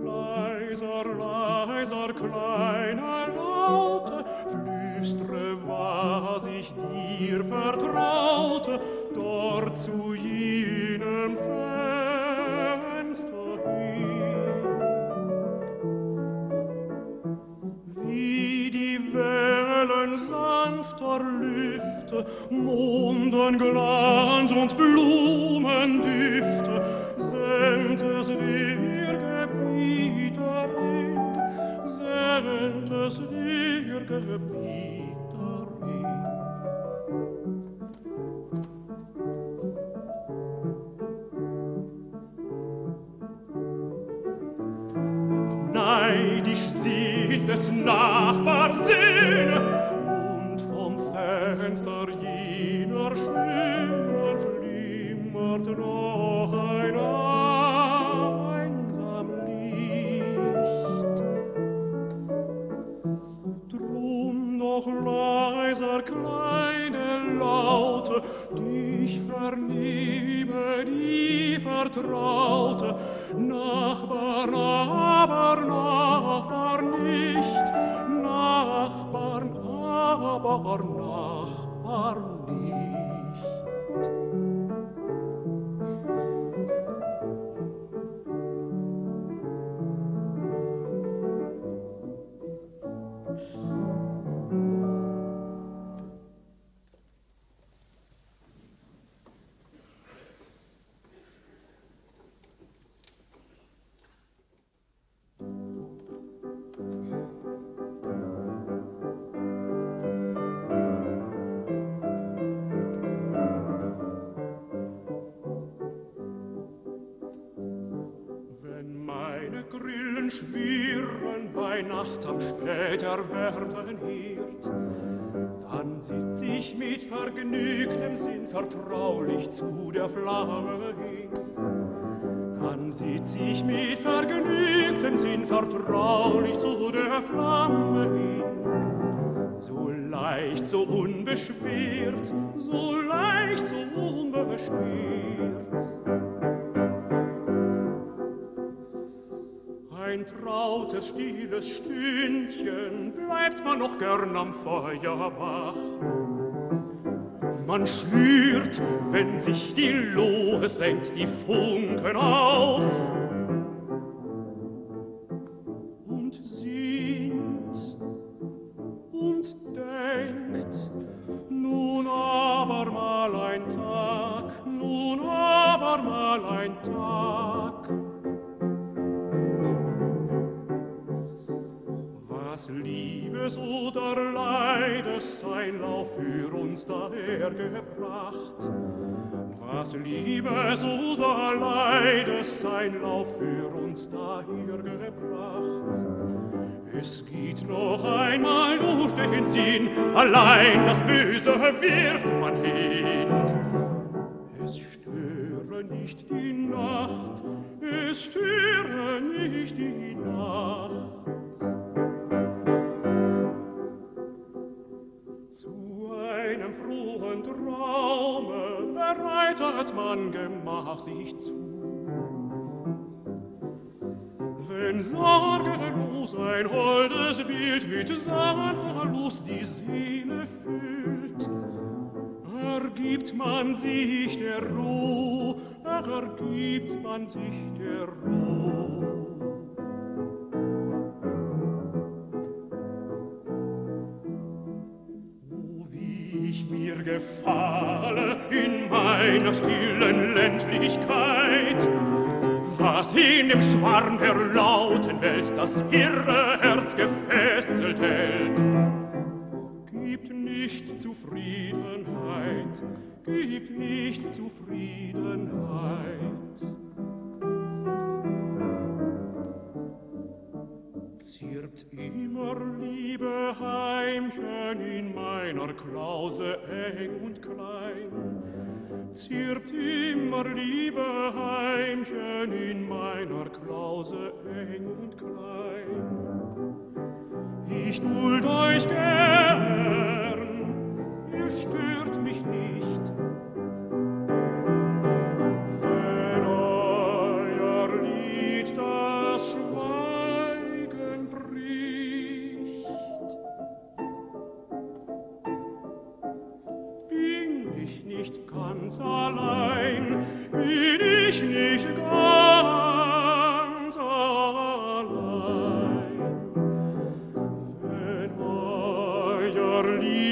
Leiser, leiser, kleine Laute, flüstre, was ich dir vertraute, dort zu jenem Fenster hin. Wie die Wellen sanfter Lüfte, Mondenglanz und Blumendüfte, sendet es dir Gebieterin, sendet es dir Gebieterin. Neidisch sieht des Nachbars Söhne und vom Fenster jener Schönen flimmert noch ein einsam Licht. Drum noch leiser, kleine Laute, dich vernehme die Vertraute, Nachbar, aber Nachbar nicht, Nachbar, aber Nachbar nicht. Grillen schwirren bei Nacht am später werden Herd, dann sitz ich mit vergnügtem Sinn vertraulich zu der Flamme hin. Dann sitz ich mit vergnügtem Sinn vertraulich zu der Flamme hin. So leicht, so unbeschwert, so leicht, so unbeschwert. Ein trautes, stilles Stündchen bleibt man noch gern am Feuer wach. Man schürt, wenn sich die Lohe senkt, die Funken auf und singt und denkt, nun aber mal ein Tag, nun aber mal ein Tag. Was Liebes oder Leides sein Lauf für uns dahergebracht, was Liebes oder Leides sein Lauf für uns dahergebracht. Es geht noch einmal durch den Sinn, allein das Böse wirft man hin. Es störe nicht die Nacht, es störe nicht die Nacht. Zu einem frohen Traume bereitet man Gemach sich zu. Wenn sorgenlos ein holdes Bild mit sanfter Lust die Seele füllt, ergibt man sich der Ruhe, ergibt man sich der Ruhe. Ich mir gefalle in meiner stillen Ländlichkeit, was in dem Schwarm der lauten Welt das irre Herz gefesselt hält. Gibt nicht Zufriedenheit, gibt nicht Zufriedenheit. Zirpt immer Liebe Heimchen in meiner Klause eng und klein, zirpt immer Liebe Heimchen in meiner Klause eng und klein. Ich duld euch gern, nicht ganz allein, bin ich nicht ganz allein. Wenn euer Lieb